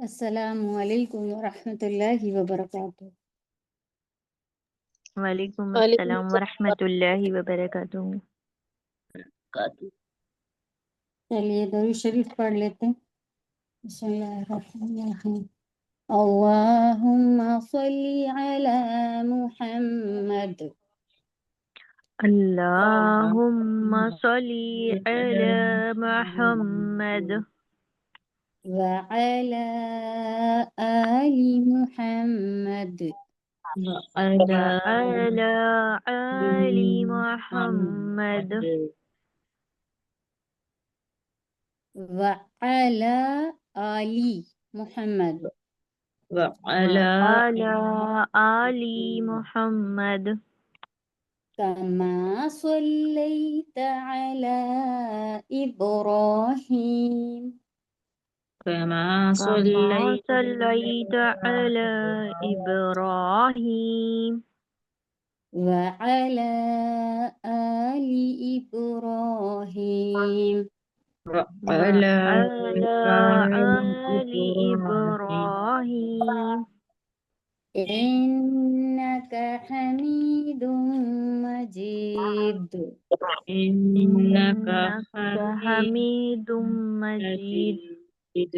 السلام علیکم ورحمۃ اللہ وبرکاتہ۔ وعلیکم وعلیکم السلام ورحمۃ اللہ وبرکاتہ۔ چلیے درود شریف پڑھ لیتے ہیں۔ بسم اللہ الرحمن الرحیم۔ اللہم صلی علی محمد اللہم صلی علی محمد وعلی آل محمد وعلی آل محمد وعلی آل محمد وعلی آل محمد کما صلیت علی ابراہیم كما كما صليت صلیت علی ابراہیم وعلى آل إبراهيم وعلى وعلی آل آل إبراهيم ابراہیم إنك حميد مجيد إنك إنك حميد حمید مجید مجيد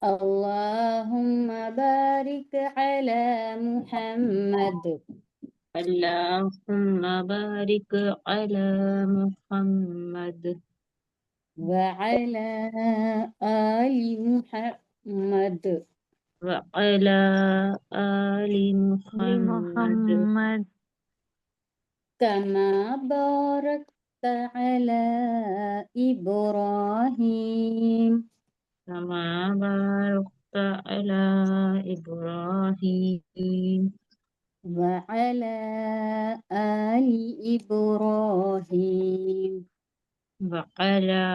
اللهم بارك على محمد اللهم بارك على محمد وعلى آل محمد وعلى آل محمد محمد كما باركت على إبراهيم كما باركت على إبراهيم وعلى آل إبراهيم وعلى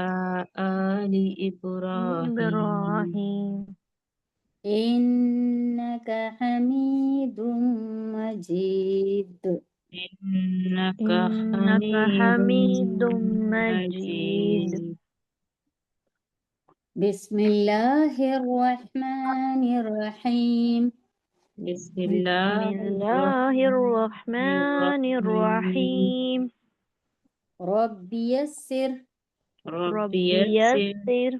آل إبراهيم ابراہیم إنك حميد مجيد إنك إنك حميد حمید مجید مجيد بسم الله الرحمن الرحيم بسم بسم الله اللہ الرحمن الرحيم الرحیم رب يسر رب رب يسر یسر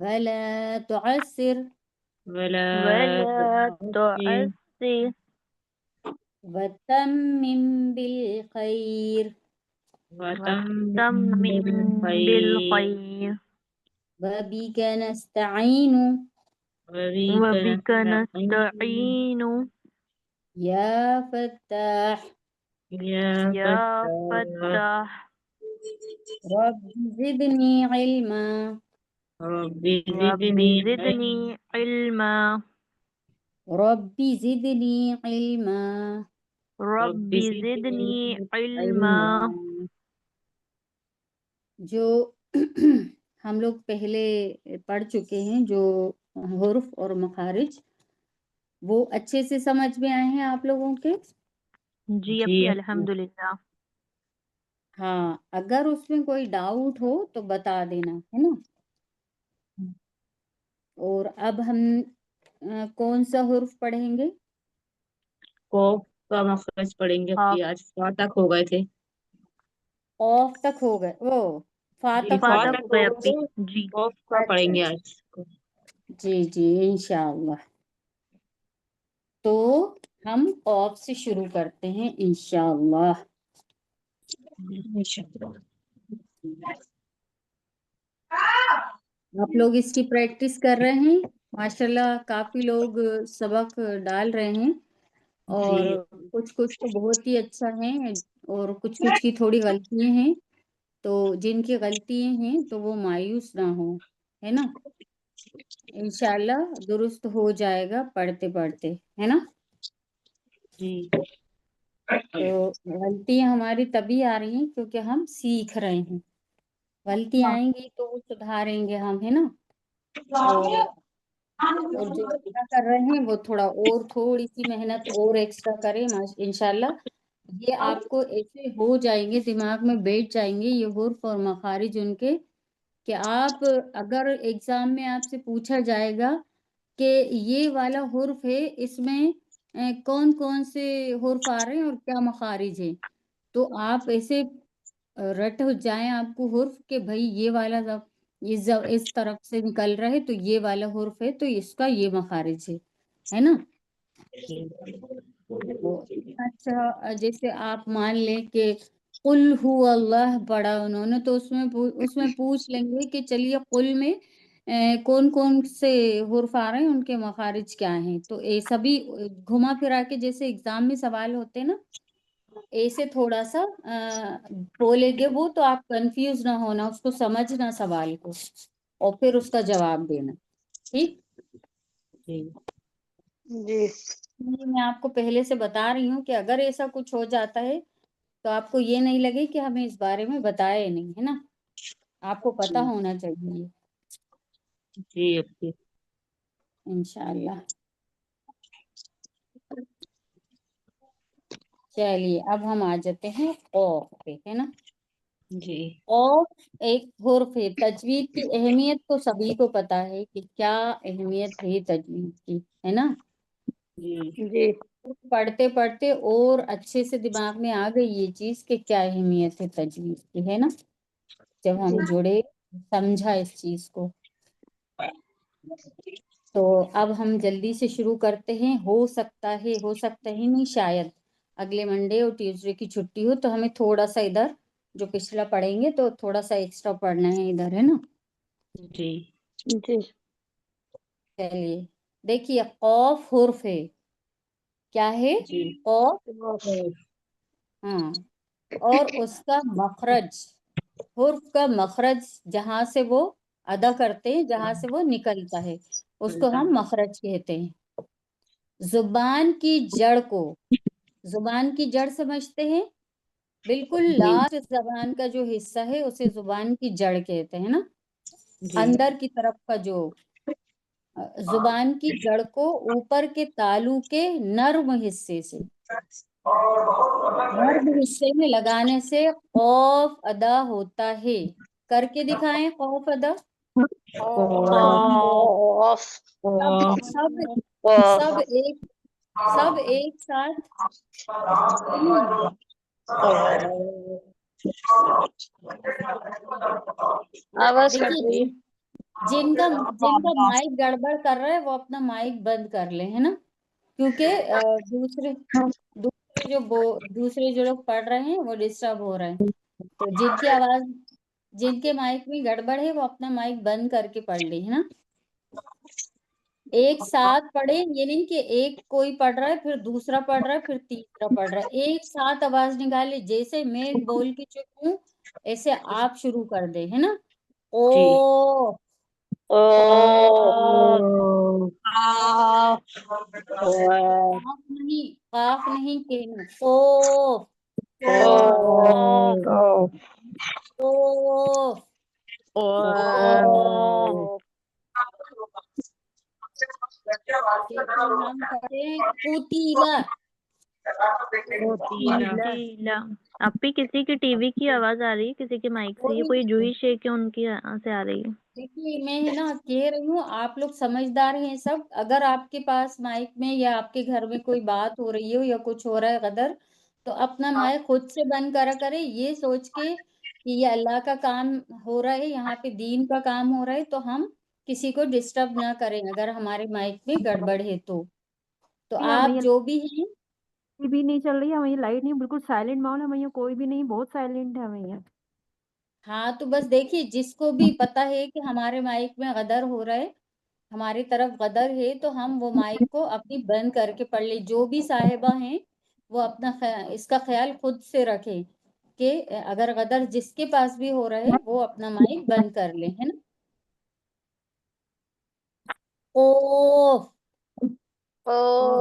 ولا تعسر ولا ولا تعسر تعسر وتمم بالخير وتمم وتمم بالخير بالخير وبك نستعين وبك وبك نستعين نستعين يا فتاح يا يا فتاح فتاح رب زدني علما رب رب زدني زدني علما رب زدني علما رب زدنی علما علما جو ہم لوگ پہلے پڑھ چکے ہیں جو حروف اور مخارج وہ اچھے سے سمجھ میں آئے ہیں آپ لوگوں کے؟ جی اپی الحمدللہ۔ ہاں اگر اس میں کوئی ڈاؤٹ ہو تو بتا دینا ہے نا۔ اور اب ہم کون سا حرف پڑھیں گے؟ قوف کا مخرج پڑھیں گے کہ آج فا تک ہو گئے تھے قاف تک ہو گئے فا جی تک فا ہو فاتح تک ہو ہو گئے گئے اپی تھے جی۔ قوف کا پڑھیں گے آج جی جی انشاءاللہ۔ تو ہم قاف سے شروع کرتے ہیں انشاءاللہ۔ آپ لوگ اس کی پریکٹس کر رہے ہیں ماشاءاللہ، کافی لوگ سبق ڈال رہے ہیں اور جی کچھ تو بہت ہی اچھا ہے اور کچھ کی تھوڑی غلطیاں ہیں، تو جن کی غلطیاں ہیں تو وہ مایوس نہ ہو، ہے نا۔ انشاءاللہ درست ہو جائے گا پڑھتے پڑھتے، ہے نا۔ جی تو غلطیاں ہماری تبھی آ رہی ہیں کیونکہ ہم سیکھ رہے ہیں، غلطی آئیں گی تو وہ سدھاریں گے ہم، ہے نا۔ اور جو ایکسٹرا کر رہے ہیں وہ تھوڑی سی محنت اور ایکسٹرا کریں، انشاءاللہ یہ آپ کو ایسے ہو جائیں گے، دماغ میں بیٹھ جائیں گے یہ حروف اور مخارج ان کے، کہ آپ اگر ایگزام میں آپ سے پوچھا جائے گا کہ یہ والا حرف ہے، اس میں کون کون سے حرف آ رہے ہیں اور کیا مخارج ہیں، تو آپ ایسے رٹ ہو جائیں آپ کو حرف کہ بھائی یہ والا اس طرف سے نکل رہا ہے تو یہ والا حرف ہے تو اس کا یہ مخارج ہے نا. تو اچھا جیسے آپ مان لیں کہ قل ہو اللہ پڑھا انہوں نے، تو اس میں پوچھ لیں گے کہ چلیے قل میں کون کون سے حرف آ رہے ہیں، ان کے مخارج کیا ہیں، تو یہ سبھی گھما پھرا کے جیسے ایگزام میں سوال ہوتے ہیں نا، ایسے تھوڑا سا بولے گے وہ، تو آپ کنفیوز نہ ہونا، اس کو سمجھنا سوال کو اور پھر اس کا جواب دینا. ٹھیک جی میں آپ کو پہلے سے بتا رہی ہوں کہ اگر ایسا کچھ ہو جاتا ہے تو آپ کو یہ نہیں لگے کہ ہمیں اس بارے میں بتایا نہیں ہے نا، آپ کو پتہ ہونا چاہیے جی اپی. انشاءاللہ. چلیے اب ہم آ جاتے ہیں قوف پہ، ہے نا. جی قوف ایک حرف ہے. تجوید کی اہمیت تو سبھی کو پتا ہے کہ کیا اہمیت ہے تجوید کی، ہے نا. جی جی پڑھتے پڑھتے اور اچھے سے دماغ میں آ گئی یہ چیز کہ کیا اہمیت ہے تجوید کی، ہے نا. جب ہم جڑے سمجھا اس چیز کو، تو اب ہم جلدی سے شروع کرتے ہیں. ہو سکتا ہے نہیں، شاید اگلے منڈے اور ٹیوزڈے کی چھٹی ہو تو ہمیں تھوڑا سا ادھر جو پچھلا پڑھیں گے تو تھوڑا سا ایکسٹرا پڑھنا ہے ادھر، ہے نا. جی جی چلیے دیکھیے قوف حرف ہے. کیا ہے جی قوف؟ ہاں. اور اس کا مخرج، حرف کا مخرج جہاں سے وہ ادا کرتے ہیں، جہاں سے وہ نکلتا ہے، اس کو ہم مخرج کہتے ہیں. زبان کی جڑ کو، زبان کی جڑ سمجھتے ہیں، بالکل جی لاسٹ زبان کا جو حصہ ہے اسے زبان کی جڑ کہتے ہیں نا. جی اندر کی طرف کا جو زبان کی جڑ کو اوپر کے تالو کے نرم حصے سے، نرم حصے میں لگانے سے قوف ادا ہوتا ہے. کر کے دکھائیں قوف ادا. قوف سب سب ایک سب ایک ساتھ. آواز کٹ دیکھیے رہی ہے. جن کا مائک گڑبڑ کر رہا ہے وہ اپنا مائک بند کر لے، ہے نا، کیونکہ دوسرے جو لوگ پڑھ رہے ہیں وہ ڈسٹرب ہو رہے ہیں. تو جن کے مائک میں گڑبڑ ہے وہ اپنا مائک بند کر کے پڑھ لے، ہے نا. ایک ساتھ پڑھے، یہ نہیں کہ ایک کوئی پڑھ رہا ہے پھر دوسرا پڑھ رہا ہے پھر تیسرا پڑھ رہا ہے. ایک ساتھ آواز نکالے، جیسے میں بول کے چپ ہوں ایسے آپ شروع کر دے، ہے نا. جی او قاف نہیں کہنا، قوف قوف. جیسے ہم پڑھتے ہیں قتیلا. قتیلا. آپ ہی کسی کی ٹی وی کی آواز آ رہی ہے، کسی کے مائک سے، یہ کوئی جوہی شیخ ہے ان کی سے آ رہی ہے. دیکھیے میں ہے نا کہہ رہی ہوں آپ لوگ سمجھدار ہیں سب. اگر آپ کے پاس مائک میں یا آپ کے گھر میں کوئی بات ہو رہی ہو یا کچھ ہو رہا ہے غدر، تو اپنا مائک خود سے بند کرا کرے، یہ سوچ کے کہ یہ اللہ کا کام ہو رہا ہے، یہاں پہ دین کا کام ہو رہا ہے، تو ہم کسی کو ڈسٹرب نہ کریں اگر ہمارے مائک میں گڑبڑ ہے تو آپ جو بھی ہیں. بھی نہیں چل رہی ہے، ہمیں یہ لائٹ نہیں، بالکل سائلنٹ ماحول ہے، ہمیں یہ کوئی بھی نہیں، بہت سائلنٹ ہے ہمیں یہ. ہاں تو بس دیکھیے جس کو بھی پتا ہے کہ ہمارے مائک میں غدر ہو رہا ہے، ہماری طرف غدر ہے، تو ہم وہ مائک کو اپنی بند کر کے پڑھ لیں. جو بھی صاحبہ ہیں وہ اپنا اس کا خیال خود سے رکھیں کہ اگر غدر جس کے پاس بھی ہو رہا ہے وہ اپنا مائک بند کر لیں، ہے نا. اوف اوف.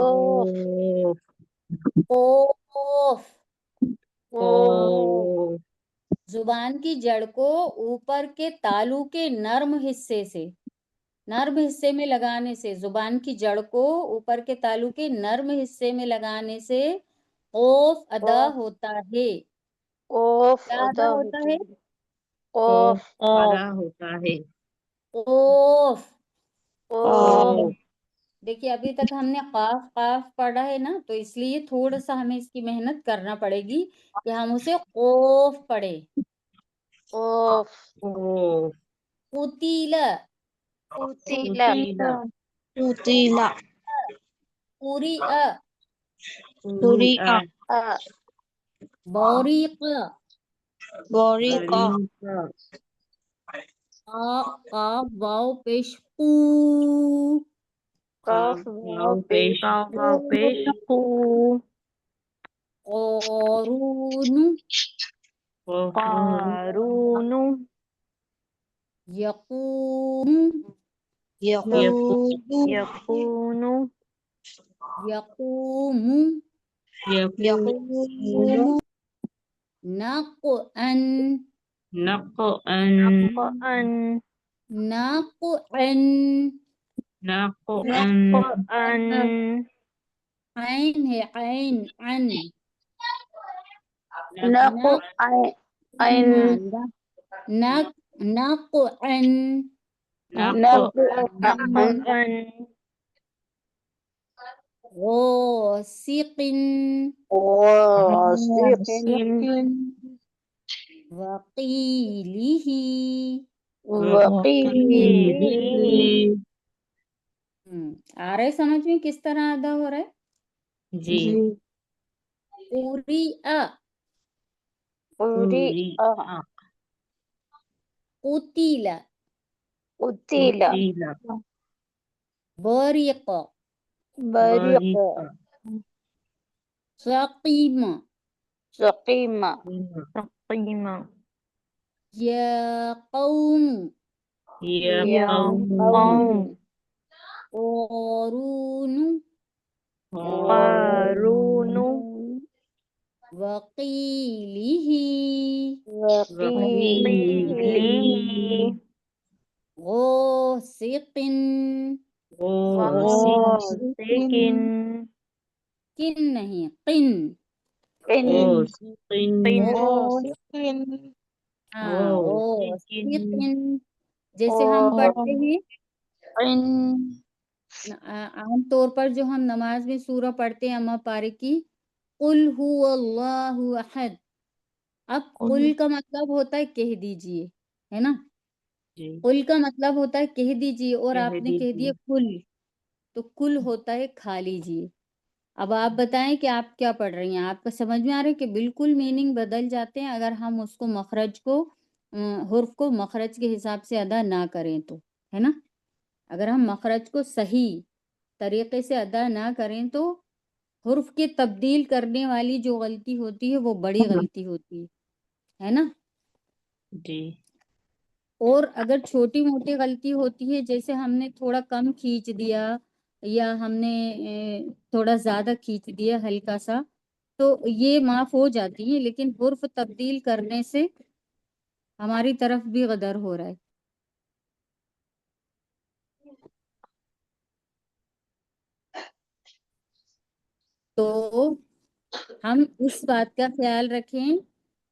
زبان کی جڑ کو اوپر کے تالو کے نرم حصے میں لگانے سے، زبان کی جڑ کو اوپر کے تالو کے نرم حصے میں لگانے سے قوف ادا ہوتا ہے. قوف کیا ادا ادا ہوتا ہوتی ہے؟ ہے. قوف ادا ہوتا ہے. قوف. قوف دیکھیے ابھی تک ہم نے قاف قاف پڑھا ہے نا، تو اس لیے تھوڑا سا ہمیں اس کی محنت کرنا پڑے گی کہ ہم اسے قوف پڑھے. اوف اوف قتیل، قتیلا قتیلا قتیلا قریء، قریئا بریق، بوریقا بریقا قاف واو پیش قو، قاف قاف واو واو پیش پیش واو واو پیش قو قارون، قارون یقوم، یقول یقون یقوم، یقوم نقعا، نقعا نقعا نقعا، نقعا نقعا عین ہے عین، عن، نقع عین نقعا، نقعا نقعا غاسق، غاسق وقیلہ، وقیل آ رہا ہے سمجھ میں کس طرح ادا ہو رہا ہے؟ جی قریء، قریئا قتل، قتیلا قتیلا بریق، بریقا بریقا سقیم، سقیما سقیما یا قوم، یا یا قوم قارون، قارون وقیلہ، وقیل وقیلہ غاسق، غاسق کن نہیں قن، قن قن ہاں غاسق، جیسے ہم اور پڑھتے ہیں قن عام طور پر جو ہم نماز میں سورہ پڑھتے ہیں اما پارے کی، قل هو اللہ احد. اب قل کا مطلب ہوتا ہے کہہ دیجئے، ہے نا؟ جی قل کا مطلب ہوتا ہے کہہ دیجئے، اور کہہ آپ نے کہہ دیجیے دیا کل، تو کل ہوتا ہے کھا لیجئے. اب آپ بتائیں کہ آپ کیا پڑھ رہی ہیں، آپ کو سمجھ میں آ رہا ہے کہ بالکل میننگ بدل جاتے ہیں اگر ہم اس کو مخرج کو حرف کو مخرج کے حساب سے ادا نہ کریں تو، ہے نا؟ اگر ہم مخرج کو صحیح طریقے سے ادا نہ کریں تو حرف کے تبدیل کرنے والی جو غلطی ہوتی ہے وہ بڑی غلطی ہوتی ہے نا؟ جی اور اگر چھوٹی موٹی غلطی ہوتی ہے، جیسے ہم نے تھوڑا کم کھینچ دیا یا ہم نے تھوڑا زیادہ کھینچ دیا ہلکا سا، تو یہ معاف ہو جاتی ہے، لیکن حرف تبدیل کرنے سے ہماری طرف بھی غدر ہو رہا ہے. تو ہم اس بات کا خیال رکھیں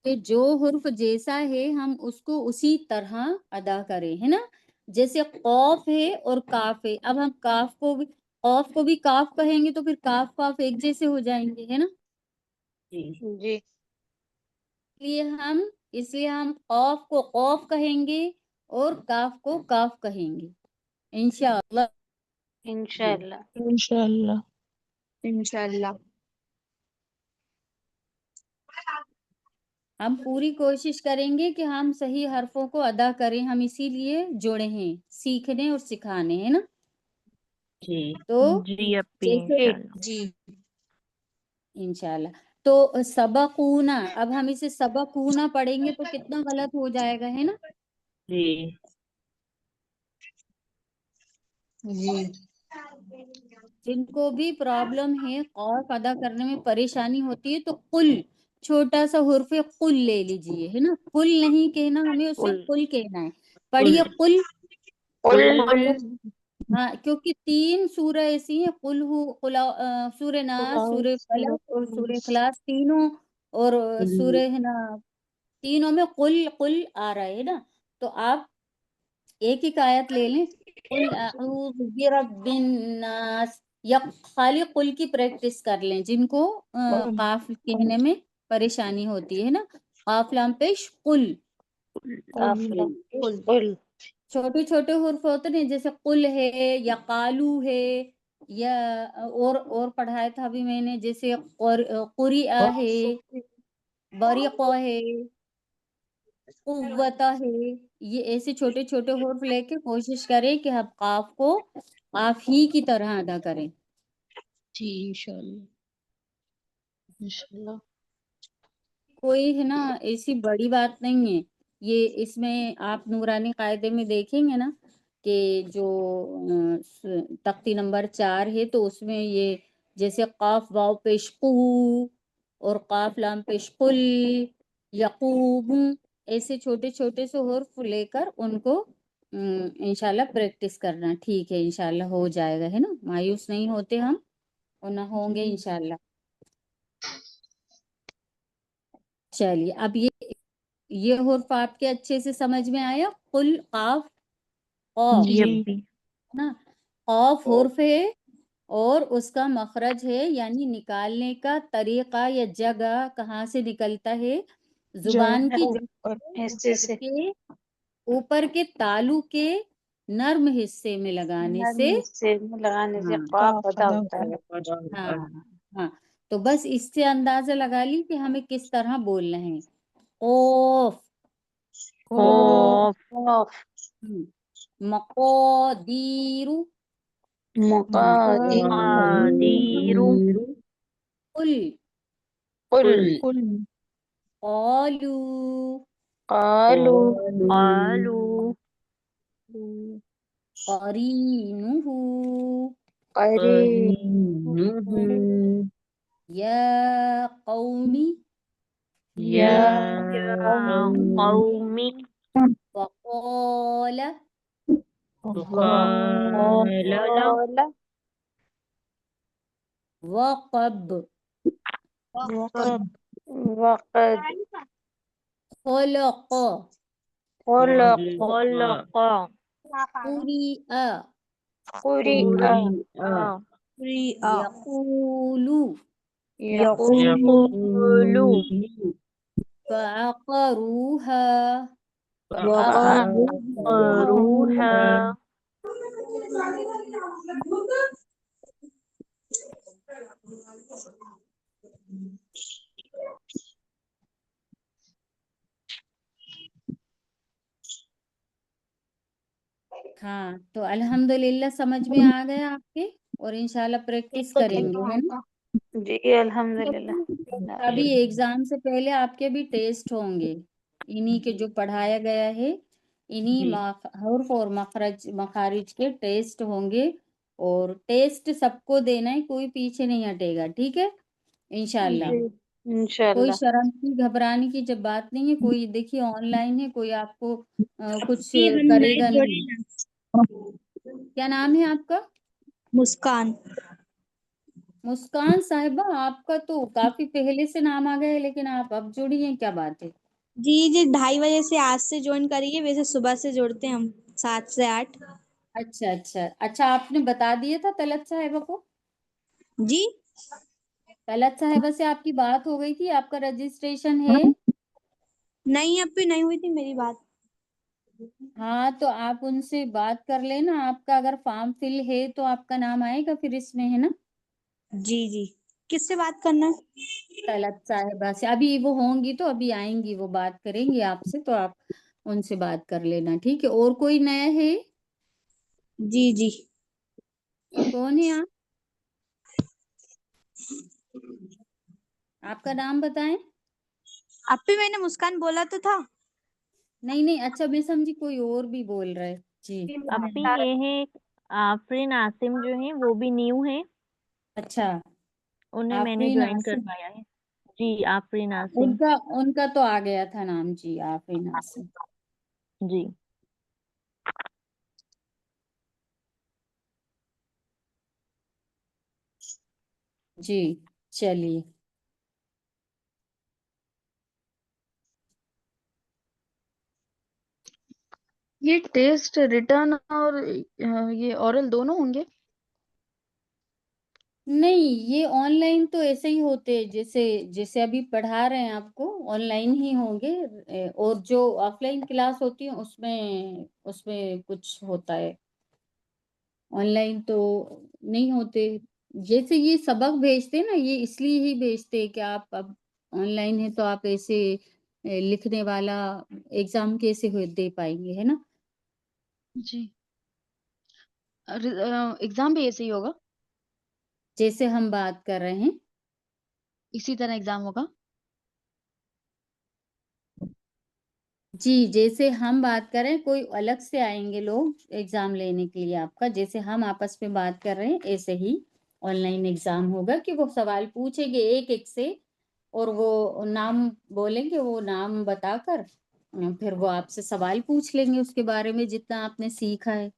کہ جو حرف جیسا ہے ہم اس کو اسی طرح ادا کریں، ہے نا؟ جیسے قوف ہے اور کاف ہے، اب ہم کاف کو بھی قوف کو بھی کاف کہیں گے تو پھر کاف کاف ایک جیسے ہو جائیں گے، ہے نا؟ جی جی اس لیے ہم قوف کو قوف کہیں گے اور کاف کو کاف کہیں گے انشاءاللہ. انشاءاللہ انشاءاللہ انشاءاللہ ہم پوری کوشش کریں گے کہ ہم صحیح حرفوں کو ادا کریں، ہم اسی لیے جڑے ہیں سیکھنے اور سکھانے، ہے نا؟ جی تو جی اپی جیسے انشاءاللہ جی انشاءاللہ تو سبقونا، اب ہم اسے سبقونا پڑھیں گے تو کتنا غلط ہو جائے گا، ہے نا؟ جی جی جن کو بھی پرابلم ہے قوف ادا کرنے میں پریشانی ہوتی ہے تو قل، چھوٹا سا حرف قل لے لیجئے، ہے نا؟ قل نہیں کہنا ہمیں، اسے قل قل کہنا ہے. قل پڑھیے قل. قل قل ہاں کیونکہ 3 سورہ ایسی ہیں، قل سورہ ناس، سورہ فلق اور سورہ اخلاص، تینوں اور سورہ ہے نا، تینوں میں قل قل آ رہا ہے نا. تو آپ ایک ایک آیت لے لیں. قل اعوذ برب الناس, یا خالی قل کی پریکٹس کر لیں جن کو قاف کہنے میں پریشانی ہوتی ہے نا. قاف لام پیش قل. قافلہ قل چھوٹے چھوٹے حرف ہوتے ہیں جیسے قل ہے یا قالو ہے, یا اور پڑھایا تھا ابھی میں نے, جیسے قریآ ہے, بریقہ ہے, قوتہ ہے. یہ ایسے چھوٹے چھوٹے حرف لے کے کوشش کریں کہ آپ قاف کو قاف ہی کی طرح ادا کریں. جی انشاءاللہ انشاءاللہ. کوئی ہے نا ایسی بڑی بات نہیں ہے یہ. اس میں آپ نورانی قاعدے میں دیکھیں گے نا کہ جو تختی نمبر 4 ہے تو اس میں یہ جیسے قاف واو پیش قو اور قاف لام پیش قل, یقوم, ایسے چھوٹے چھوٹے سے حرف لے کر ان کو انشاءاللہ پریکٹس کرنا. ٹھیک ہے انشاءاللہ ہو جائے گا, ہے نا. مایوس نہیں ہوتے ہم, اور نہ ہوں گے انشاءاللہ. چلیے اب یہ حرف آپ کے اچھے سے سمجھ میں آیا. قل قاف قاف جی اپی. نا, قاف حرف ہے اور اس کا مخرج ہے, یعنی نکالنے کا طریقہ یا جگہ کہاں سے نکلتا ہے, زبان کی حصے سے اوپر کے تالو کے نرم حصے میں لگانے سے. نرم حصے میں لگانے سے ہاں قاف ادا ہوتا ہے. ہاں ہاں, تو بس اس سے اندازہ لگا لی کہ ہمیں کس طرح بولنا ہے. قوف, خوف. قاف مقادیر, مقادیر قادیر. قل قل قالوا قالوا قالوا. قرینہ قرینہ یا قومی یا قوم. وقال قال. قال وقب وقد خلق خلق خلق. قرئ قرئ یقول يقول. فعقروها فعقروها. ہاں تو الحمدللہ سمجھ میں آ گیا آپ کے, اور انشاءاللہ پریکٹس کریں گے, ہے نا. جی الحمدللہ. ابھی ایگزام سے پہلے آپ کے بھی ٹیسٹ ہوں گے, انہی کے جو پڑھایا گیا ہے انہی حروف اور مخارج کے ٹیسٹ ہوں گے, اور ٹیسٹ سب کو دینا ہے, کوئی پیچھے نہیں ہٹے گا. ٹھیک ہے انشاءاللہ. جی کوئی انشاءاللہ. شرم کی گھبرانے کی جب بات نہیں ہے. کوئی دیکھیے آن لائن ہے, کوئی آپ کو کچھ ہم کرے لائف گا جوڑے نہیں. نا. کیا نام ہے آپ کا؟ مسکان. مسکان صاحبہ, آپ کا تو کافی پہلے سے نام آ گیا ہے, لیکن آپ اب جڑی ہیں, کیا بات ہے؟ جی 2:30 بجے سے آج سے جوائن کریے, ویسے صبح سے جوڑتے ہیں ہم 7 سے 8. اچھا اچھا اچھا, آپ نے بتا دیا تھا طلعت صاحبہ کو؟ جی طلعت صاحبہ سے آپ کی بات ہو گئی تھی, آپ کا رجسٹریشن ہے؟ نہیں, اب بھی نہیں ہوئی تھی میری بات. ہاں تو آپ ان سے بات کر لینا, آپ کا اگر فارم فل ہے تو آپ کا نام آئے گا پھر اس میں, ہے نا. جی کس سے بات کرنا ہے؟ طلعت صاحبہ سے. ابھی وہ ہوں گی تو ابھی آئیں گی, وہ بات کریں گی آپ سے, تو آپ ان سے بات کر لینا. ٹھیک ہے. اور کوئی نیا ہے؟ جی کون ہے آپ کا نام بتائیں. اب بھی میں نے مسکان بولا تو تھا. نہیں اچھا, میں سمجھی کوئی اور بھی بول رہے. جی اپی یہ ہے آفرین عاصم جو ہیں وہ بھی نیو ہیں, اچھا, انہیں میں نے آفرین جوائن عاصم, کروایا ہے. جی آفرین عاصم. ان کا تو آ گیا تھا نام. جی آفرین عاصم. جی جی چلیے. یہ ٹیسٹ ریٹرن اور یہ اورل دونوں ہوں گے؟ نہیں، یہ آن لائن تو ایسے ہی ہوتے جیسے جیسے ابھی پڑھا رہے ہیں آپ کو، آن لائن ہی ہوں گے، اور جو آف لائن کلاس ہوتی ہے اس میں کچھ ہوتا ہے، آن لائن تو نہیں ہوتے۔ جیسے یہ سبق بھیجتے نا، یہ اس لیے ہی بھیجتے کہ آپ اب آن لائن ہے تو آپ ایسے لکھنے والا ایگزام کیسے دے پائیں گے، ہے نا؟ جی، ایگزام بھی ایسے ہی ہوگا؟ جیسے ہم بات کر رہے ہیں اسی طرح ایگزام ہوگا؟ جی، جیسے ہم بات کریں، کوئی الگ سے آئیں گے لوگ ایگزام لینے کے لیے آپ کا، جیسے ہم آپس میں بات کر رہے ہیں ایسے ہی آن لائن ایگزام ہوگا، کہ وہ سوال پوچھیں گے ایک ایک سے، اور وہ نام بولیں گے، وہ نام بتا کر پھر وہ آپ سے سوال پوچھ لیں گے اس کے بارے میں جتنا آپ نے سیکھا ہے۔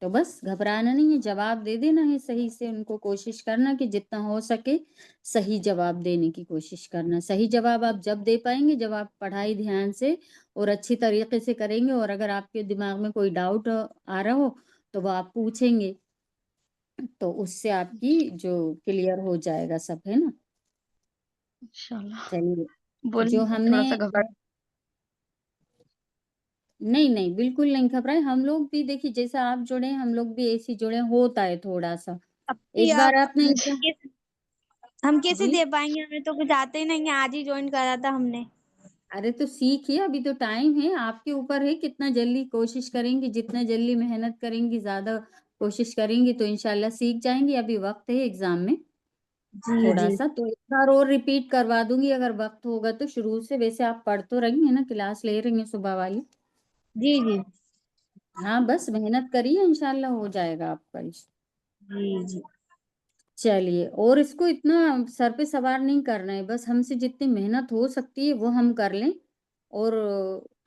تو بس گھبرانا نہیں ہے، جواب دے دینا ہے صحیح سے، ان کو کوشش کرنا کہ جتنا ہو سکے صحیح جواب دینے کی کوشش کرنا۔ صحیح جواب آپ جب دے پائیں گے جب آپ پڑھائی دھیان سے اور اچھی طریقے سے کریں گے، اور اگر آپ کے دماغ میں کوئی ڈاؤٹ آ رہا ہو تو وہ آپ پوچھیں گے، تو اس سے آپ کی جو کلیئر ہو جائے گا سب، ہے نا؟ انشاءاللہ۔ چلیے، جو بولیں ہم تھوڑا نے سا گھبراہٹ۔ نہیں بالکل نہیں گھبرائے، ہم لوگ بھی دیکھیے جیسا آپ جڑے ہم لوگ بھی ایسے جڑے، ہوتا ہے تھوڑا سا، ابھی ایک آپ بار آپ نے ہم کیسے جی، دے پائیں گے؟ ہمیں تو کچھ آتے ہی نہیں ہے، آج ہی جوائن کرا تھا ہم نے۔ ارے تو سیکھیے، ابھی تو ٹائم ہے، آپ کے اوپر ہے کتنا جلدی کوشش کریں گی، جتنا جلدی محنت کریں گی، زیادہ کوشش کریں گی تو انشاءاللہ سیکھ جائیں گی۔ ابھی وقت ہے ایگزام میں جی تھوڑا جی سا، تو ایک بار اور ریپیٹ کروا دوں گی اگر وقت ہوگا تو، شروع سے۔ ویسے آپ پڑھ تو رہی ہیں نا، کلاس لے رہی ہیں صبح والی؟ جی جی ہاں بس محنت کریے، انشاءاللہ ہو جائے گا آپ کا۔ جی جی چلیے، اور اس کو اتنا سر پہ سوار نہیں کرنا ہے، بس ہم سے جتنی محنت ہو سکتی ہے وہ ہم کر لیں، اور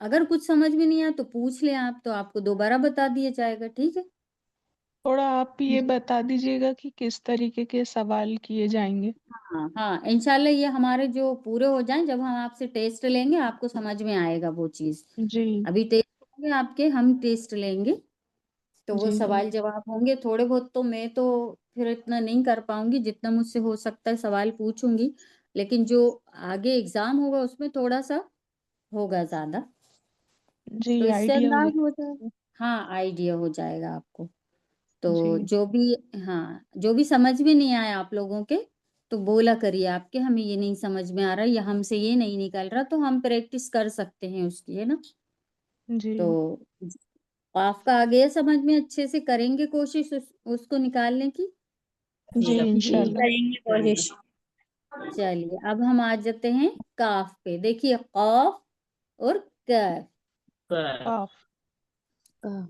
اگر کچھ سمجھ میں نہیں آیا تو پوچھ لیں آپ، تو آپ کو دوبارہ بتا دیا جائے گا، ٹھیک ہے؟ تھوڑا آپ یہ بتا دیجیے گا کہ کس طریقے کے سوال کیے جائیں گے؟ ہاں ہاں، انشاءاللہ یہ ہمارے جو پورے ہو جائیں، جب ہم آپ سے ٹیسٹ لیں گے آپ کو سمجھ میں آئے گا وہ چیز۔ جی ابھی ٹیسٹ ہوں گے آپ کے، ہم ٹیسٹ لیں گے تو وہ جی جی سوال جواب ہوں گے تھوڑے بہت، تو میں تو پھر اتنا نہیں کر پاؤں گی، جتنا مجھ سے ہو سکتا ہے سوال پوچھوں گی، لیکن جو آگے ایگزام ہوگا اس میں تھوڑا سا ہوگا زیادہ، جی تو اس سے آئیڈیا ہو انداز ہو جائے۔ جائے گا، ہاں آئیڈیا ہو جائے گا آپ کو۔ تو جی جو بھی سمجھ میں نہیں آیا آپ لوگوں کے تو بولا کریے آپ کے، ہمیں یہ نہیں سمجھ میں آ رہا یا ہم سے یہ نہیں نکل رہا، تو ہم پریکٹس کر سکتے ہیں اس کی، ہے نا؟ جی تو آپ کا آگے سمجھ میں اچھے سے کریں گے کوشش اس کو نکالنے کی۔ جی جی انشاءاللہ۔ کریں گے کوشش۔ چلیے، اب ہم آ جاتے ہیں کاف پہ۔ دیکھیے قاف اور کاف، قاف۔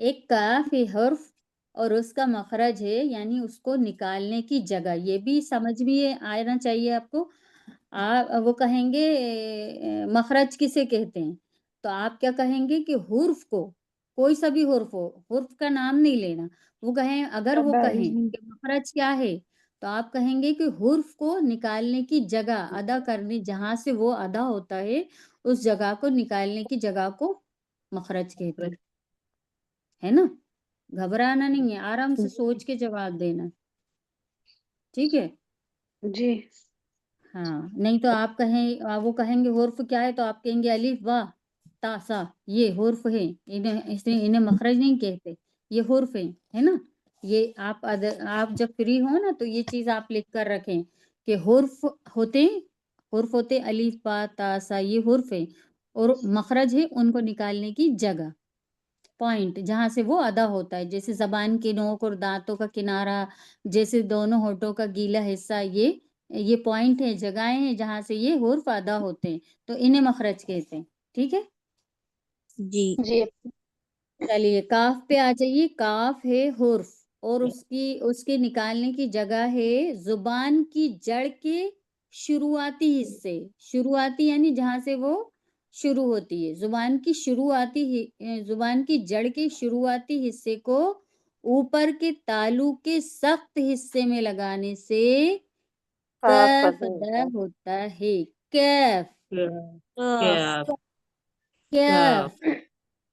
ایک کاف ہے حرف، اور اس کا مخرج ہے، یعنی اس کو نکالنے کی جگہ، یہ بھی سمجھ بھی آنا چاہیے آپ کو۔ وہ کہیں گے مخرج کسے کہتے ہیں، تو آپ کیا کہیں گے کہ حرف کو، کوئی سا بھی حرف ہو، حرف کا نام نہیں لینا، وہ کہیں، اگر وہ کہیں کہ مخرج کیا ہے تو آپ کہیں گے کہ حرف کو نکالنے کی جگہ، ادا کرنے، جہاں سے وہ ادا ہوتا ہے اس جگہ کو نکالنے کی جگہ کو مخرج کہتے ہیں، ہے نا؟ گھبرانا نہیں ہے، آرام سے سوچ کے جواب دینا، ٹھیک ہے؟ جی ہاں، نہیں تو آپ کہیں، وہ کہیں گے حرف کیا ہے تو آپ کہیں گے الف با تا سا، یہ حرف ہے، انہیں مخرج نہیں کہتے، یہ حرف ہے نا؟ یہ آپ جب فری ہو نا تو یہ چیز آپ لکھ کر رکھیں کہ حرف ہوتے الف با تا سا، یہ حرف ہے، اور مخرج ہے ان کو نکالنے کی جگہ، پوائنٹ جہاں سے وہ ادا ہوتا ہے، جیسے زبان کی نوک اور دانتوں کا کنارہ، جیسے دونوں ہونٹوں کا گیلا حصہ، یہ پوائنٹ ہے، جگہیں ہیں جہاں سے یہ حرف ادا ہوتے ہیں، تو انہیں مخرج کہتے ہیں، ٹھیک ہے؟ جی جی چلیے کاف پہ آ جائیے۔ کاف ہے حرف، اور اس کے نکالنے کی جگہ ہے زبان کی جڑ کے شروعاتی حصے، شروعاتی یعنی جہاں سے وہ شروع ہوتی ہے، زبان کی جڑ کے شروعاتی حصے کو اوپر کے تالو کے سخت حصے میں لگانے سے کیف ادا ہوتا ہے، کیف، کیا کیف،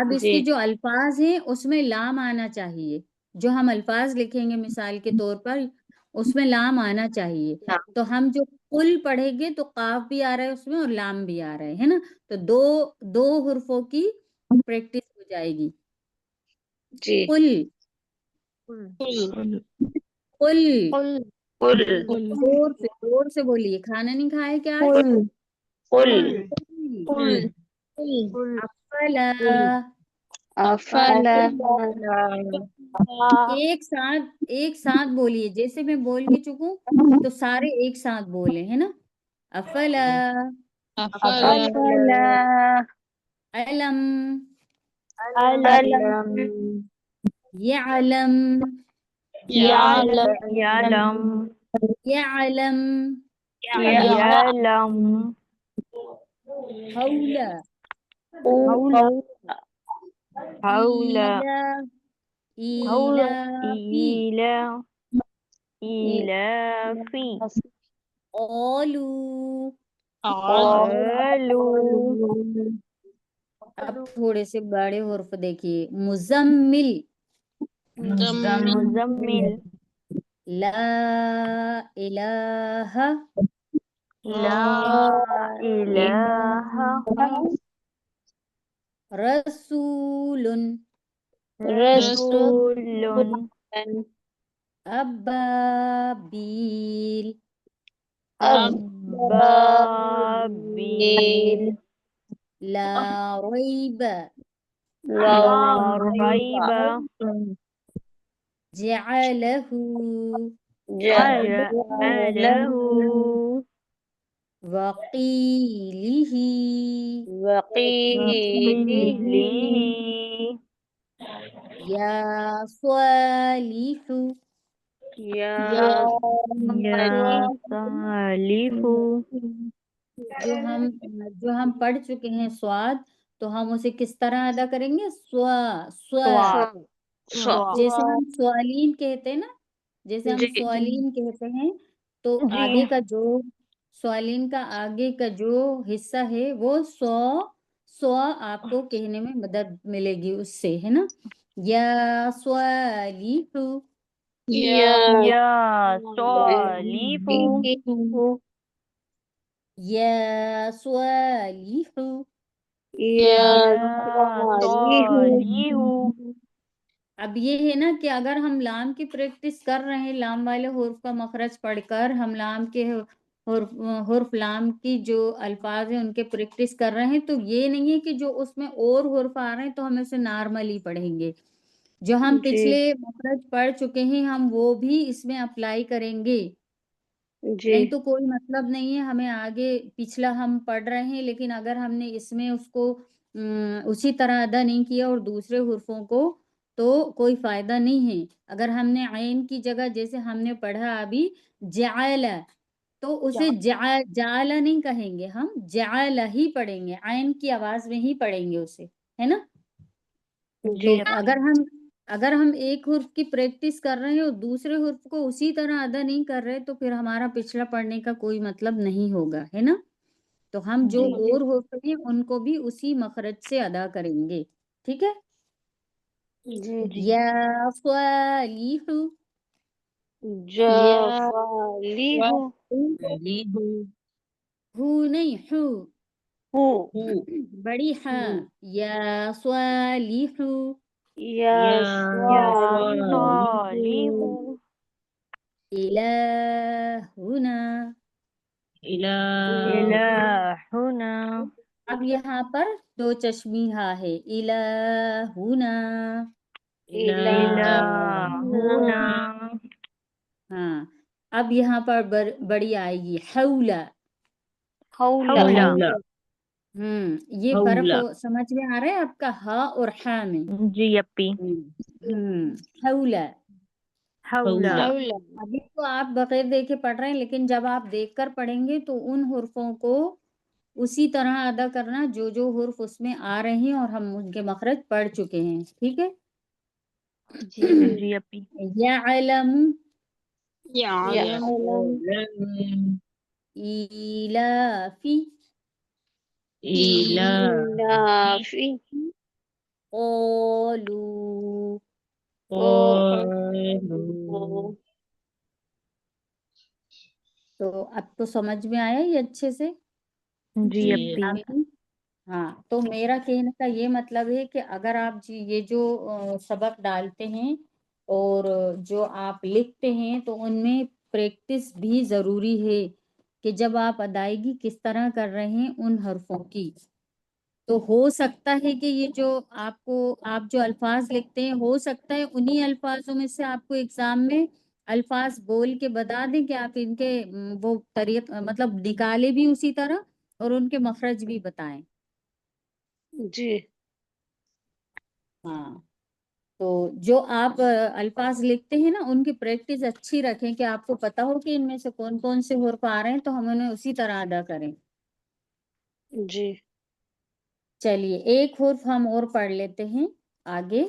اب اس کے جو الفاظ ہیں اس میں لام آنا چاہیے، جو ہم الفاظ لکھیں گے مثال کے طور پر اس میں لام آنا چاہیے، تو ہم جو قل پڑھیں گے تو قاف بھی آ رہا ہے اس میں اور لام بھی آ رہے ہے نا، تو دو حرفوں کی پریکٹس ہو جائے گی. جی قل قل قل قل زور سے بولیے. کھانا نہیں کھائے کیا آج؟ قل افلا افلا ایک ساتھ بولیے، جیسے میں بول کے چکوں تو سارے ایک ساتھ بولے ہے نا. افلا افلا علم علم يعلم يعلم يعلم يعلم يعلم حول حول إيلاف إيلاف قالوا. قالوا اب تھوڑے سے بڑے حرف دیکھیے. مزمل مزمل لا إله لا إله رسول رسول أبابيل أبابيل لا ريب لا ريب جعله جعله وقيله وقيله يا صالح يا صالح جو ہم پڑھ چکے ہیں سواد، تو ہم اسے کس طرح ادا کریں گے؟ جیسے ہم سوالین کہتے ہیں نا، جیسے ہم سوالین کہتے ہیں تو جی آگے کا جو سوالین کا آگے کا جو حصہ ہے وہ سو آپ کو کہنے میں مدد ملے گی اس سے ہے نا. یا صالح یا صالح یا صالح. یا صالح. اب یہ ہے نا کہ اگر ہم لام کی پریکٹس کر رہے ہیں، لام والے حرف کا مخرج پڑھ کر ہم لام کے حرف لام کی جو الفاظ ہیں ان کے پریکٹس کر رہے ہیں، تو یہ نہیں ہے کہ جو اس میں اور حرف آ رہے ہیں تو ہم اسے نارملی پڑھیں گے. جو ہم پچھلے مخرج پڑھ چکے ہیں ہم وہ بھی اس میں اپلائی کریں گے. نہیں تو کوئی مطلب نہیں ہے، ہمیں آگے پچھلا ہم پڑھ رہے ہیں لیکن اگر ہم نے اس میں اس کو اسی طرح ادا نہیں کیا اور دوسرے حرفوں کو، تو کوئی فائدہ نہیں ہے. اگر ہم نے عین کی جگہ جیسے ہم نے پڑھا ابھی جعل، تو اسے جعل نہیں کہیں گے، ہم جعل ہی پڑھیں گے، عین کی آواز میں ہی پڑھیں گے اسے ہے نا. تو اگر ہم ایک حرف کی پریکٹس کر رہے ہیں اور دوسرے حرف کو اسی طرح ادا نہیں کر رہے تو پھر ہمارا پچھلا پڑھنے کا کوئی مطلب نہیں ہوگا ہے نا. تو ہم جو اور حرف ہیں ان کو بھی اسی مخرج سے ادا کریں گے. ٹھیک ہے. یا صالح ہو نہیں ہو بڑی ہاں. یا صالح یا صالح الہنا. الہنا. اب یہاں پر دو چشمیہ ہے. الہنا الہنا. ہاں. اب یہاں پر بڑی آئے گی حولا. حولا. یہ فرق سمجھ میں آ رہا ہے آپ کا ہا اور ہا میں؟ جی یپی. حولا. حولا. ابھی تو آپ بغیر دیکھے پڑھ رہے ہیں لیکن جب آپ دیکھ کر پڑھیں گے تو ان حرفوں کو اسی طرح ادا کرنا جو جو حرف اس میں آ رہے ہیں اور ہم ان کے مخرج پڑھ چکے ہیں. ٹھیک ہے. جی یپی. یعلم ایلافی قولوا. قالوا. تو اب تو سمجھ میں آیا یہ اچھے سے جی جی اپی. ہاں. تو میرا کہنے کا یہ مطلب ہے کہ اگر آپ یہ جو سبق ڈالتے ہیں اور جو آپ لکھتے ہیں تو ان میں پریکٹس بھی ضروری ہے کہ جب آپ ادائیگی کس طرح کر رہے ہیں ان حرفوں کی. تو ہو سکتا ہے کہ یہ جو آپ جو الفاظ لکھتے ہیں ہو سکتا ہے انہی الفاظوں میں سے آپ کو ایگزام میں الفاظ بول کے بتا دیں کہ آپ ان کے وہ طریقہ مطلب نکالے بھی اسی طرح اور ان کے مخرج بھی بتائیں. جی ہاں. تو جو آپ الفاظ لکھتے ہیں نا ان کی پریکٹس اچھی رکھیں کہ آپ کو پتا ہو کہ ان میں سے کون کون سے حرف آ رہے ہیں تو ہم انہیں اسی طرح ادا کریں. جی چلیے ایک حرف ہم اور پڑھ لیتے ہیں آگے.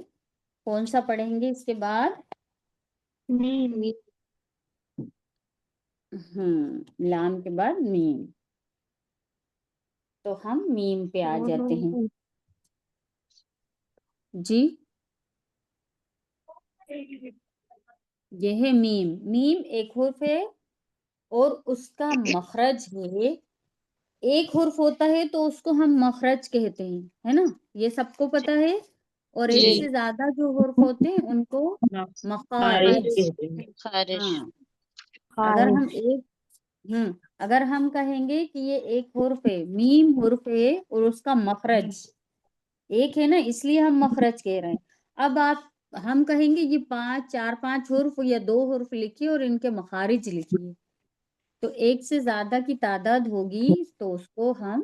کون سا پڑھیں گے اس کے بعد؟ میم. لام کے بعد میم. تو ہم میم پہ آ جاتے ہیں. جی یہ ہے میم. میم ایک حرف ہے اور اس کا مخرج ہے. ایک حرف ہوتا ہے تو اس کو ہم مخرج کہتے ہیں ہے نا، یہ سب کو پتا ہے. اور ایک جی سے زیادہ جو حرف ہوتے ہیں ان کو خارج مخارج. کہتے ہیں. خارج ہاں. اگر ہم اگر ہم کہیں گے کہ یہ ایک حرف ہے، میم حرف ہے اور اس کا مخرج ایک ہے نا، اس لیے ہم مخرج کہہ رہے ہیں. اب ہم کہیں گے یہ 4-5 حرف یا 2 حرف لکھیے اور ان کے مخارج لکھیے، تو ایک سے زیادہ کی تعداد ہوگی تو اس کو ہم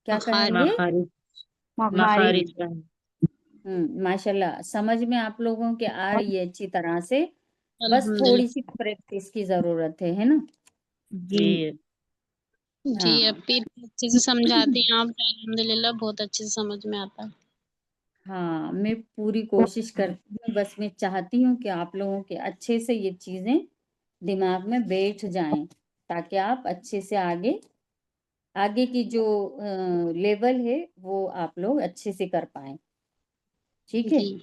کیا کہیں گے؟ مخارج. مخارج کا ماشاء اللہ سمجھ میں آپ لوگوں کے آ رہی ہے اچھی طرح سے، بس تھوڑی سی پریکٹس کی ضرورت ہے نا. جی جی ہاں اپی اچھے سے سمجھاتے ہیں آپ، الحمدللہ بہت اچھے سے سمجھ میں آتا ہے. ہاں میں پوری کوشش کرتی ہوں، بس میں چاہتی ہوں کہ آپ لوگوں کے اچھے سے یہ چیزیں دماغ میں بیٹھ جائیں تاکہ آپ اچھے سے آگے کی جو لیول ہے وہ آپ لوگ اچھے سے کر پائیں. ٹھیک ہے. جی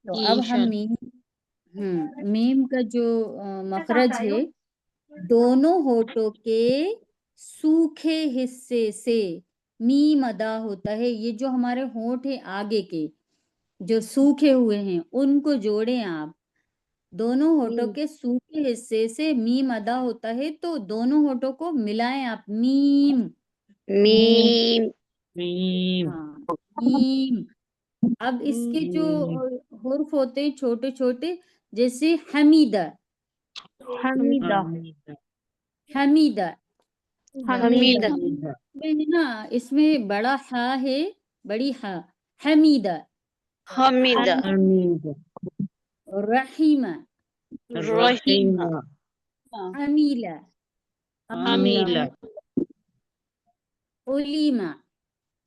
تو جی اب ہم انشاءاللہ. میم کا جو مخرج ہے دونوں ہونٹوں کے سوکھے حصے سے میم ادا ہوتا ہے. یہ جو ہمارے ہونٹ ہیں آگے کے جو سوکھے ہوئے ہیں ان کو جوڑیں آپ، دونوں ہونٹوں کے سوکھے حصے سے میم ادا ہوتا ہے تو دونوں ہونٹوں کو ملائیں آپ، میم. میم میم. ہاں میم. اب اس کے جو میم. حرف ہوتے ہیں چھوٹے چھوٹے جیسے حمیدہ. حمیدہ. حمیدہ حمیدہ میں ہے نا، اس میں بڑا ہا ہے، بڑی ہا. حمیدہ. حمیدہ حمید. رحیمہ. رحیمہ رحیمہ. حمیلہ. حمیلہ. علیمہ.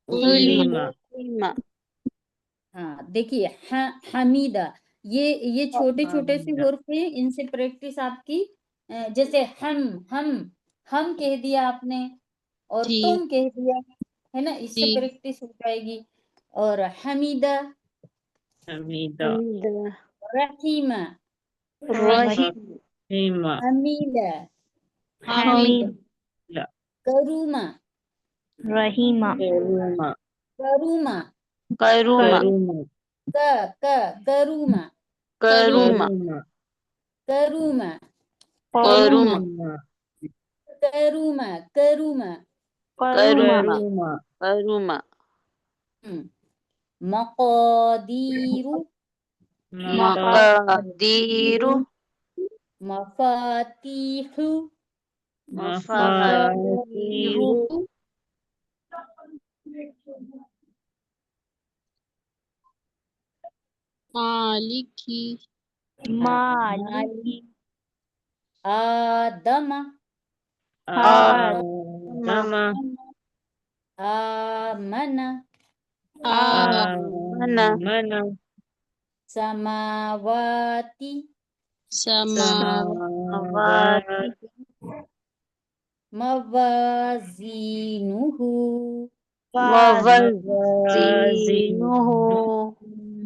علیمہ. حلیمہ ہاں دیکھیے حمیدہ یہ چھوٹے چھوٹے سے حمیدہ. حرف ہیں، ان سے پریکٹس آپ کی جیسے ہم کہہ دیا آپ نے اور جی تم کہہ دیا ہے نا، اس سے جی پریکٹس ہو جائے گی. اور حمیدہ، حمیدہ. حمیدہ رحیمہ، رحیم رحیمہ. حمیدہ، حمید حمید. کرومہ، رحیمہ. کرومہ. کرومہ، کرومہ کرومہ. کرومہ، کرومہ کرومہ. کرومہ، کرومہ کرومہ. کرومہ، کرومہ. کرومہ. کرومہ کرومہ. کرومہ مقادیر، مقادیر مفاتیح، مفاتیح مفاتیح. مالکی مالکی. آدم، آدم. آمن، آمن آمن. سماواتی، سماوات سماوات. موازینہ، موازینہ موازین.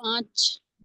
5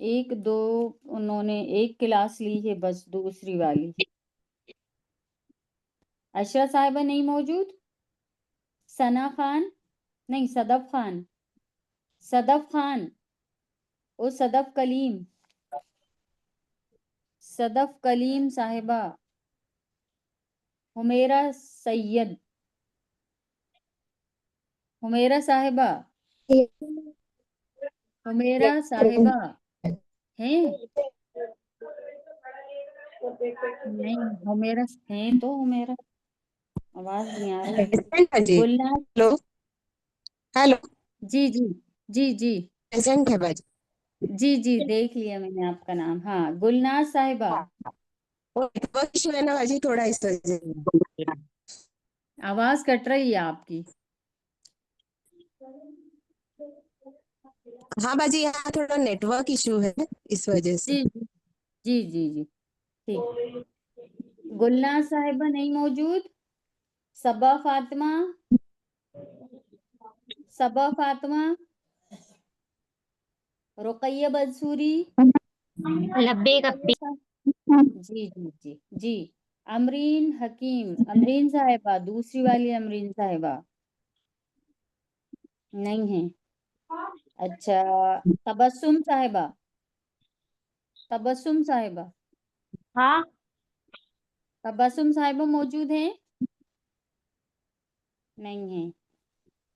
ایک دو انہوں نے ایک کلاس لی ہے بس، دوسری والی عشرہ صاحبہ نہیں موجود، ثنا خان نہیں، صدف خان، صدف خان او صدف کلیم، صدف کلیم صاحبہ، حمیرہ سید، حمیرہ صاحبہ، حمیرہ صاحبہ ہیں نہیں، حمیرہ ہیں تو حمیرہ آواز نہیں آ رہی ہے. جی گلناز ہیلو ہیلو جی جی جی جی پریزنٹ ہے باجی. جی جی دیکھ لیا میں نے آپ کا نام. ہاں گلناز صاحبہ، نیٹورک ایشو ہے نا باجی تھوڑا اس وجہ سے. آواز کٹ رہی ہے آپ کی. ہاں باجی یہاں تھوڑا نیٹورک ایشو ہے اس وجہ سے. جی جی جی جی ٹھیک. گلناز صاحبہ نہیں موجود، صبا فاطمہ، صبا فاطمہ، رقیہ منصوری، لبیک اپی. جی جی جی جی. امرین حکیم، امرین صاحبہ دوسری والی امرین صاحبہ نہیں ہے. اچھا تبسم صاحبہ، تبسم صاحبہ، ہاں تبسم صاحبہ موجود ہیں نہیں ہیں.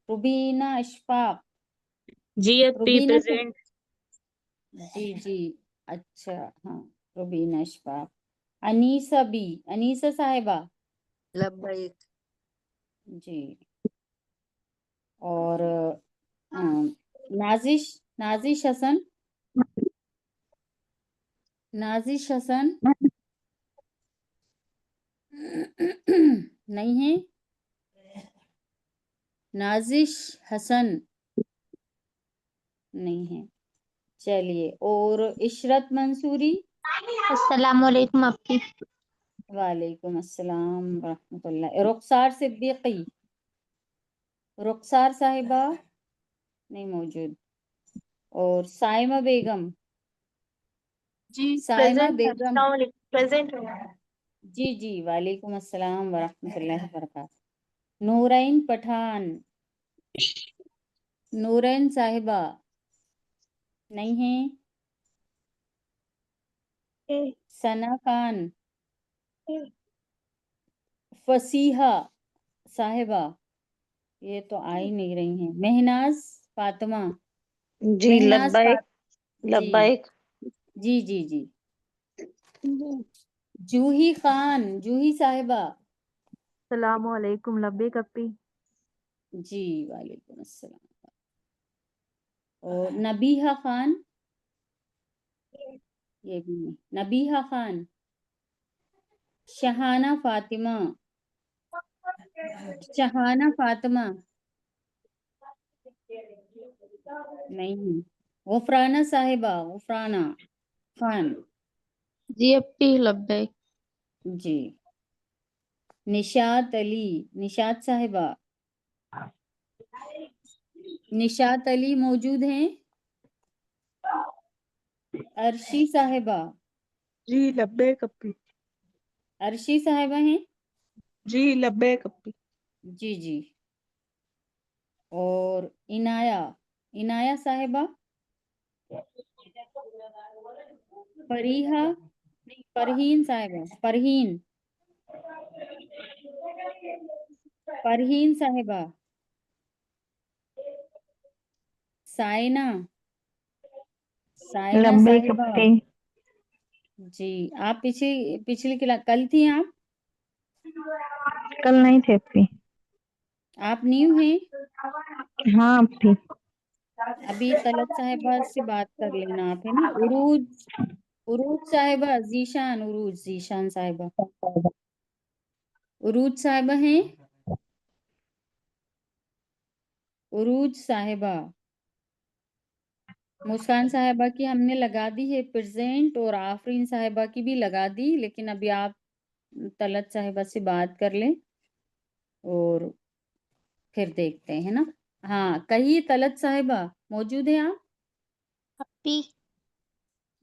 ربینہ اشفاق، جی اپی ربینہ پریزنٹ. جی جی اچھا ہاں ربینہ اشفاق. انیسہ بی، انیسہ صاحبہ لبیک. جی. اور نازش، نازش حسن، نازش حسن نہیں ہے. نازش حسن نہیں ہے. چلیے اور عشرت منصوری. السلام علیکم اپی. وعلیکم السلام ورحمۃ اللہ. رخسار صدیقی، رخسار صاحبہ نہیں موجود. اور سائمہ بیگم، جی سائمہ پریزنٹ ہے. بیگم السلام علیکم. پریزنٹ ہے. جی جی وعلیکم السلام ورحمۃ اللہ وبرکاتہ. نورین پٹھان، نورین صاحبہ نہیں ہیں. ثنا خان، فصیحہ صاحبہ یہ تو آ ہی نہیں رہی ہیں. مہناز فاطمہ، جی مہناز لبیک. جی لبیک. جی جی جی. جوہی خان، جوہی صاحبہ السلام علیکم. لبیک اپی. جی وعلیکم السلام. اور نبیہہ خان، یہ بھی نہیں. نبیہہ خان، شہانہ فاطمہ، شہانہ فاطمہ نہیں. غفرانہ صاحبہ، غفرانہ خان جی اپی لبیک. جی. نشاط علی، نشاط صاحبہ، نشاط علی موجود ہیں. عرشی صاحبہ، جی لبیک اپی. عرشی صاحبہ ہیں. جی لبیک اپی. جی جی. اور عنایہ، عنایہ صاحبہ، فریحہ نہیں، فرحین صاحبہ، فرحین، فرحین صاحبہ، سائنہ، سائنہ لبیک صاحبہ. اپی. جی آپ پچھلی کلاس کل تھی آپ کل نہیں تھے اپی. آپ نیو ہیں. ہاں اپی. ابھی طلعت صاحبہ سے بات کر لینا آپ ہے نا. عروج، عروج صاحبہ، ذیشان، عروج، ذیشان صاحبہ، عروج صاحبہ ہیں. عروج صاحبہ. مسکان صاحبہ کی ہم نے لگا دی ہے پریزنٹ، اور آفرین صاحبہ کی بھی لگا دی، لیکن ابھی آپ طلعت صاحبہ سے بات کر لیں اور پھر دیکھتے ہیں نا. ہاں کہیے طلعت صاحبہ موجود ہیں آپ؟ اپی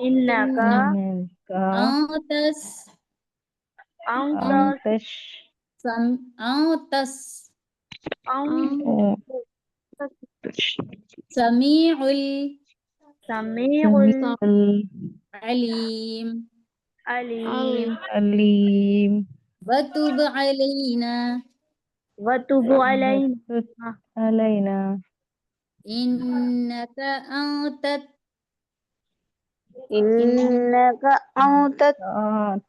إنك إنك عطس أنت عطش سميع سميع العليم العليم عليم وتب علينا وتب علينا إنك أنت إنك أنت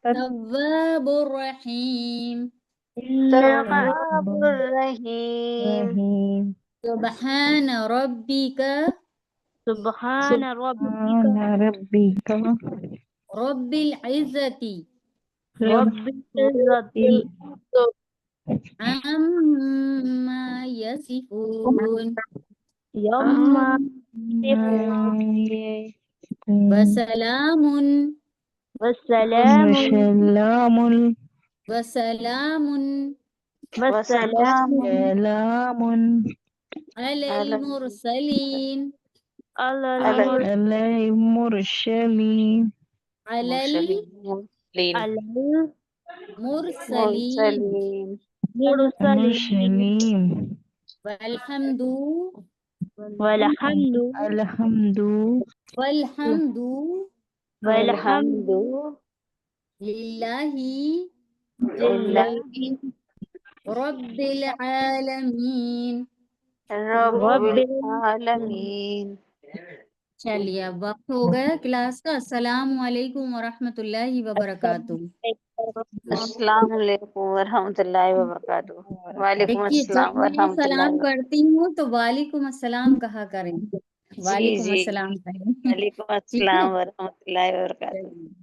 التواب الرحيم إنك الرحيم سبحان ربك سبحان ربك ربك رب العزة رب العزة عما يصفون يما وسلام والسلام وسلام والسلام على المرسلين على المرسلين على المرسلين المرسلين والحمد والحمد لله لله رب العالمين رب چلیے اب وقت ہو گیا کلاس کا. السلام علیکم ورحمۃ اللہ وبرکاتہ. السلام علیکم ورحمۃ اللہ وبرکاتہ. وعلیکم دیکھیے السلام جب میں ورحمۃ اللہ سلام وبرکاتہ. کرتی ہوں تو وعلیکم السلام کہا کریں. جی وعلیکم جی السلام کریں. وعلیکم ٹھیک ہے. السلام ورحمۃ اللہ وبرکاتہ. چلیے.